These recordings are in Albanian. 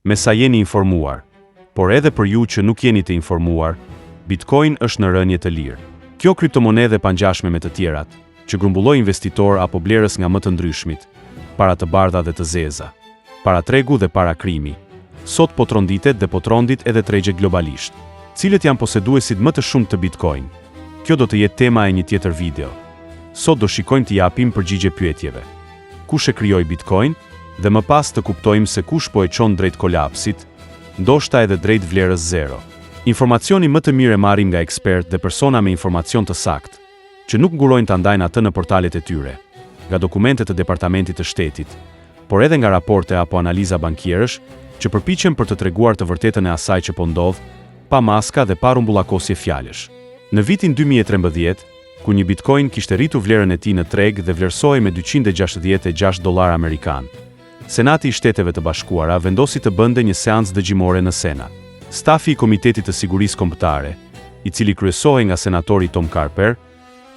me sa jeni informuar. Por edhe për ju që nuk jeni të informuar, Bitcoin është në rënje të lirë. Kjo kriptomonedhe pangjashme me të tjerat, që grumbulloj investitor apo blerës nga më të ndryshmit, para të bardha dhe të zeza, para tregu dhe para krimi, sot po tronditet dhe po trondit edhe tregje globalisht. Cilët janë poseduesit më të shumë të Bitcoin? Kjo do të jetë tema e një tjetër video. Sot do shikojmë të japim përgjigje pyetjeve. Kush e krijoi Bitcoin? Dhe më pas të kuptojmë se kush po e çon drejt kolapsit, ndoshta edhe drejt vlerës zero. Informacioni më të mirë e marrim nga ekspert dhe persona me informacion të saktë, që nuk ngurojnë ta ndajnë atë në portalet e tyre, nga dokumentet të Departamentit të Shtetit, por edhe nga raporte apo analiza bankierësh, që përpiqen për të treguar të vërtetën e asaj që po ndodh, pa maska dhe pa rumbullakosje fjalësh. Në vitin 2013, ku një Bitcoin kishte rritur vlerën e tij në treg dhe vlerësohej me $266 amerikan, Senati i Shteteve të Bashkuara vendosi të bënte një seancë dëgjimore në Senat. Stafi i Komitetit të Sigurisë Kombëtare, i cili kryesohej nga senatori Tom Carper,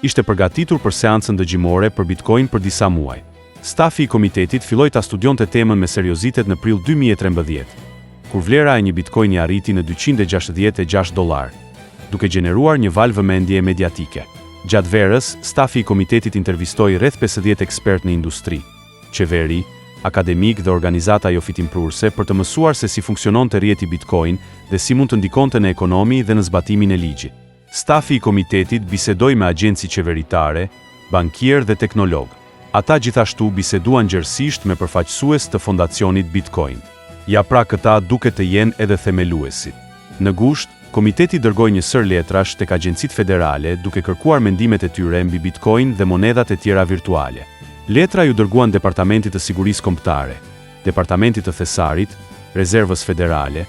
ishte përgatitur për seancën dëgjimore për Bitcoin për disa muaj. Stafi i komitetit filloi ta studionte temën me seriozitet në prill 2013, kur vlera e një Bitcoini arriti në $266, duke gjeneruar një valë vëmendje mediatike. Gjatë verës, stafi i komitetit intervistoi rreth 50 ekspertë në industri, qeveri, akademik dhe organizata jo fitimprurse për të mësuar se si funksiononte rrjeti Bitcoin dhe si mund të ndikonte në ekonomi dhe në zbatimin e ligjit. Stafi i komitetit bisedoi me agjenci qeveritare, bankier dhe teknolog. Ata gjithashtu biseduan gjerësisht me përfaqësues të fondacionit Bitcoin. Ja pra këta duket të jenë edhe themeluesit. Në gusht, komiteti dërgoi një sër letrash tek agjencitë federale duke kërkuar mendimet e tyre mbi Bitcoin dhe monedhat e tjera virtuale. Letra ju dërguan Departamentit të Sigurisë Kombëtare, Departamentit të Thesarit, Rezervës Federale,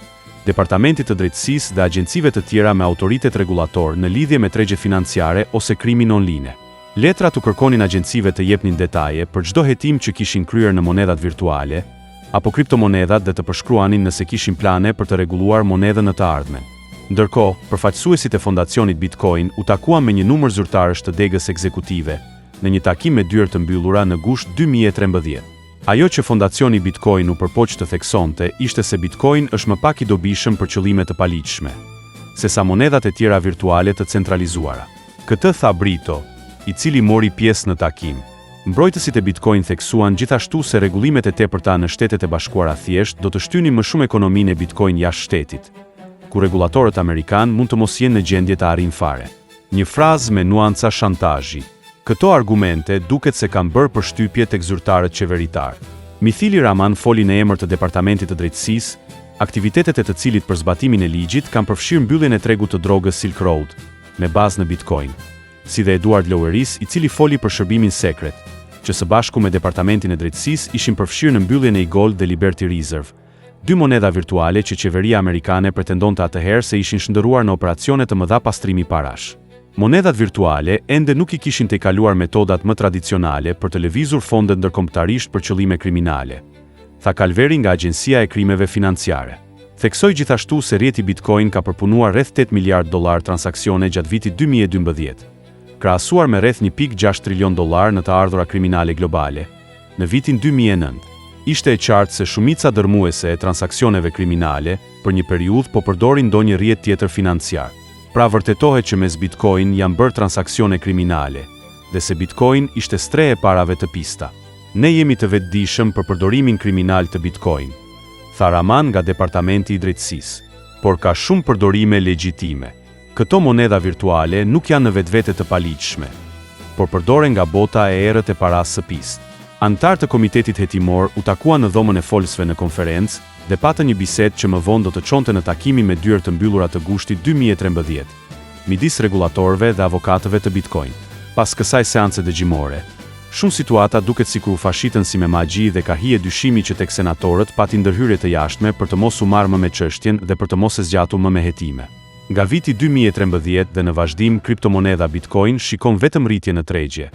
Departamentit të Drejtësisë dhe agjencive të tjera me autoritet rregullator në lidhje me tregje financiare ose krimin online. Letrat u kërkonin agjencive të jepnin detaje për çdo hetim që kishin kryer në monedhat virtuale apo kriptomonedhat dhe të përshkruanin nëse kishin plane për të rregulluar monedhën në të ardhmen. Ndërkohë, përfaqësuesit e fondacionit Bitcoin u takuan me një numër zyrtarësh të degës ekzekutive në një takim me dyert të mbyllura në gusht 2013. Ajo që fondacioni Bitcoin u përpoq të theksonte ishte se Bitcoin është më pak i dobishëm për qëllime të paligjshme, sesa monedhat e tjera virtuale të centralizuara. Këtë tha Brito, i cili mori pjesë në takim. Mbrojtësit e Bitcoin theksuan gjithashtu se rregullimet e tepërta në Shtetet e Bashkuara thjesht do të shtynin më shumë ekonominë e Bitcoin jashtë shtetit, ku rregullatorët amerikan mund të mos jenë në gjendje të arrijnë fare. Një frazë me nuanca shantazhi. Këto argumente duket se kanë bërë përshtypje tek zyrtarët qeveritar. Mithili Rahman foli në emër të Departamentit të Drejtësisë, aktivitetet e të cilit për zbatimin e ligjit kanë përfshirë mbylljen e tregut të drogës Silk Road, me bazë në Bitcoin, si dhe Eduard Loweris, i cili foli për shërbimin sekret, që së bashku me Departamentin e Drejtësisë ishin përfshirë në mbylljen e Gold dhe Liberty Reserve, dy monedha virtuale që qeveria amerikane pretendonte atëherë se ishin shndërruar në operacione të mëdha pastrimi parash. Monedhat virtuale ende nuk i kishin tejkaluar metodat më tradicionale për të lëvizur fondet ndërkombëtarisht për qëllime kriminale, tha Calveri nga Agjencia e Krimeve Financiare. Theksoi gjithashtu se rrjeti Bitcoin ka përpunuar rreth $8 miliard transaksione gjatë vitit 2012, krahasuar me rreth $1.6 trilion në të ardhura kriminale globale. Në vitin 2009, ishte e qartë se shumica dërmuese e transaksioneve kriminale për një periudhë po përdorin ndonjë rrjet tjetër financiar. Pra vërtetohet që mes Bitcoin janë bërë transaksione kriminale, dhe se Bitcoin ishte stre e parave të pista. Ne jemi të vetëdijshëm për përdorimin kriminal të Bitcoin, tha Rahman nga Departamenti i Drejtësisë, por ka shumë përdorime legjitime. Këto monedha virtuale nuk janë në vetvete të paligjshme, por përdoren nga bota e errët e parasë së pistë. Antarë të komitetit hetimor u takuan në dhomën e folësve në konferencë dhe patën një bisedë që më vonë do të çonte në takimin me dyert të mbyllura të gushtit 2013, midis rregullatorëve dhe avokatëve të Bitcoin. Pas kësaj seance dëgjimore, shumë situata duket sikur u fashitën si me magji dhe ka hije dyshimi që tek senatorët pati ndërhyrje të jashtme për të mos u marrë më me çështjen dhe për të mos e zgjatur më me hetime. Nga viti 2013 dhe në vazhdim kriptomonedha Bitcoin shikon vetëm rritje në tregje,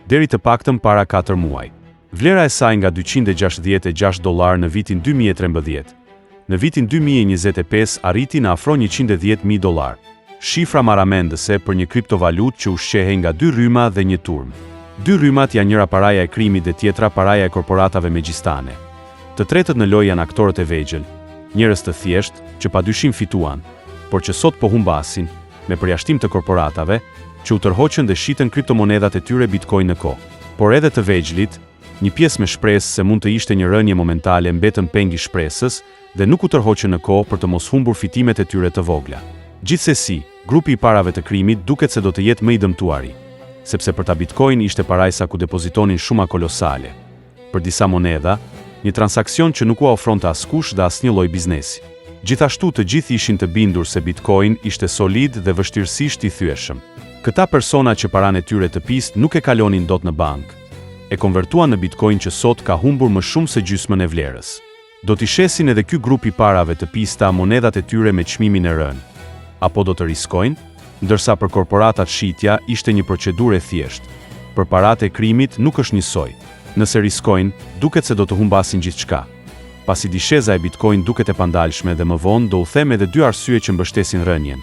deri të paktën para 4 muaj. Vlera e saj nga $266 në vitin 2013, në vitin 2025 arriti në afro $110.000. Shifra marramendëse për një kriptovalutë që ushqehej nga 2 rryma dhe 1 turm. 2 rrymat janë njëra paraja e krimit dhe tjetra paraja e korporatave megjistane. Të tretët në lojë janë aktorët e vegjël, njerëz të thjesht që padyshim fituan, por që sot po humbasin, me përjashtim të korporatave, që u tërhoqën dhe shitën kriptomonedat e tyre Bitcoin në kohë. Por edhe të vegjëlit, një pjesë me shpresë se mund të ishte një rënje momentale mbetën peng i shpresës dhe nuk u tërhoqën në kohë për të mos humbur fitimet e tyre të vogla. Gjithsesi, grupi i parave të krimit duket se do të jetë më i dëmtuari, sepse për ta Bitcoin ishte parajsa ku depozitonin shuma kolosale. Për disa monedha, një transakcion që nuk u ofronte askush dhe asnjë lloj biznesi. Gjithashtu të gjithë ishin të bindur se Bitcoin ishte solid dhe vështirësisht i thyeshëm. Këta persona që paranë e tyre të pist nuk e kalonin dot në bank, e konvertuan në Bitcoin që sot ka humbur më shumë se gjysmën e vlerës. Do t'i shesin edhe ky grup i parave të pista monedhat e tyre me çmimin e rënë, apo do të riskojnë, ndërsa për korporatat shitja ishte një procedurë e thjeshtë. Për paratë e krimit nuk është njësoj. Nëse riskojnë, duket se do të humbasin gjithçka. Pasi disheza e Bitcoin duket e pandalshme dhe më vonë do u them edhe dy arsye që mbështesin rënjen,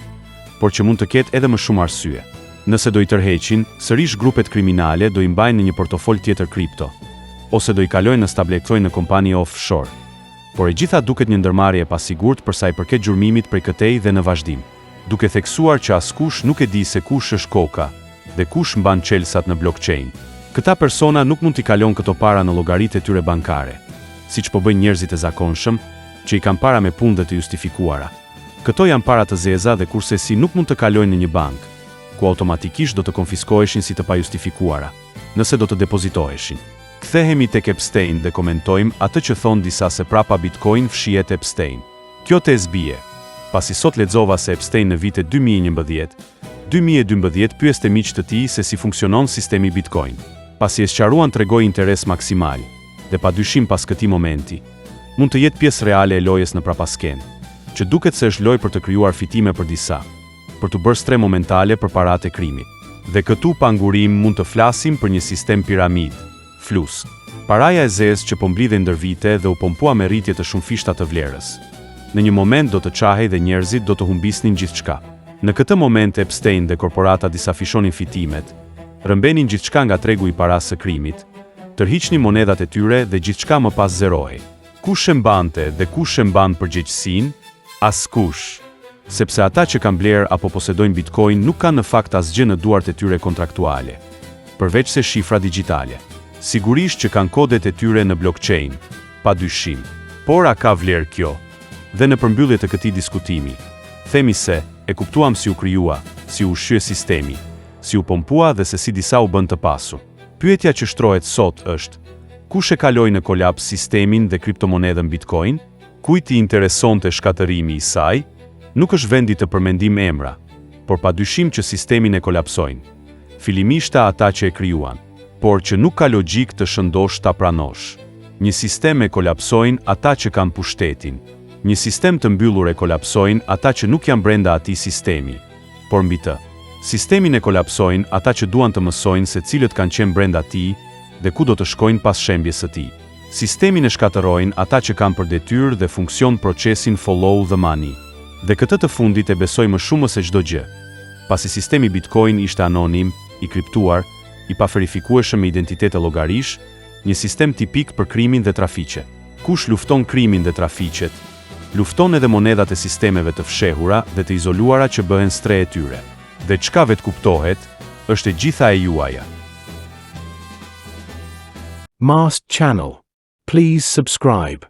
por që mund të ketë edhe më shumë arsye. Nëse do i tërheqin, sërish grupet kriminale do i mbajnë në një portofol tjetër kripto, ose do i kalojnë në stableksojnë në kompani offshore. Por e gjitha duket një ndërmarrje e pasigurt për sa i përket gjurmimit prej këtej dhe në vazhdim, duke theksuar që askush nuk e di se kush është koka dhe kush mban çelësat në blockchain. Këta persona nuk mund t'i kalon këto para në llogaritë e tyre bankare, siç po bëjnë njerëzit e zakonshëm, që i kanë para me punë dhe të justifikuara. Këto janë para të zeza dhe kurse si nuk mund të kalojnë në një bank, ku automatikisht do të konfiskoheshin si të pajustifikuara, nëse do të depozitoheshin. Kthehemi tek Epstein dhe komentojmë atë që thon disa se prapa Bitcoin fshihet Epstein. Kjo tezë bie, pasi sot lexova se Epstein në vitet 2011-2012 pyeste miq të tij se si funksionon sistemi Bitcoin. Pasi e sqaruan tregoi interes maksimal, dhe padyshim pas këtij momenti, mund të jetë pjesë reale e lojës në prapasken, që duket se është lojë për të krijuar fitime për disa, për të bërë stre momentale për paratë e krimit. Dhe këtu pa ngurim mund të flasim për një sistem piramid, flus. Paraja e zezë që po mblidhej ndër vite dhe u pompua me rritje të shumë fishta të vlerës. Në një moment do të çahej dhe njerëzit do të humbisnin gjithçka. Në këtë moment Epstein dhe korporata disa fishonin fitimet, rëmbenin gjithçka nga tregu i parasë së krimit, tërhiqnin monedhat e tyre dhe gjithçka më pas zerohej. Kush e mbante dhe kush e mban përgjegjësinë? Askush. Sepse ata që kanë bler apo posedojnë Bitcoin nuk kanë në fakt asgjë në duart e tyre kontraktuale, përveç se shifra digjitale. Sigurisht që kanë kodet e tyre në blockchain, padyshim. Por a ka vlerë kjo? Dhe në përmbyllje të këtij diskutimi, themi se e kuptuam si u krijua, si u shqye sistemi, si u pompua dhe se si disa u bën të pasur. Pyetja që shtrohet sot është: kush e kaloi në kolaps sistemin dhe kriptomonedën Bitcoin? Kujt i interesonte shkatërimi i saj? Nuk është vendi të përmendim emra, por padyshim që sistemin e kolapsojnë. Fillimisht ata që e krijuan, por që nuk ka logjik të shëndosh ta pranosh. Një sistem e kolapsojnë ata që kanë pushtetin. Një sistem të mbyllur e kolapsojnë ata që nuk janë brenda atij sistemi. Por mbi të, sistemin e kolapsojnë ata që duan të mësojnë se cilët kanë qenë brenda tij dhe ku do të shkojnë pas shembjes së tij. Sistemin e shkatërrojnë ata që kanë për detyrë dhe funksion procesin follow the money. Dhe këtë të fundit e besoj më shumë se çdo gjë. Pasi sistemi Bitcoin ishte anonim, i kriptuar, i paverifikueshëm me identitete llogarish, një sistem tipik për krimin dhe trafiqe. Kush lufton krimin dhe trafiqet, lufton edhe monedhat e sistemeve të fshehura dhe të izoluara që bëhen stre e tyre. Dhe çka vetë kuptohet, është e gjitha e juaja. Mast Channel. Please subscribe.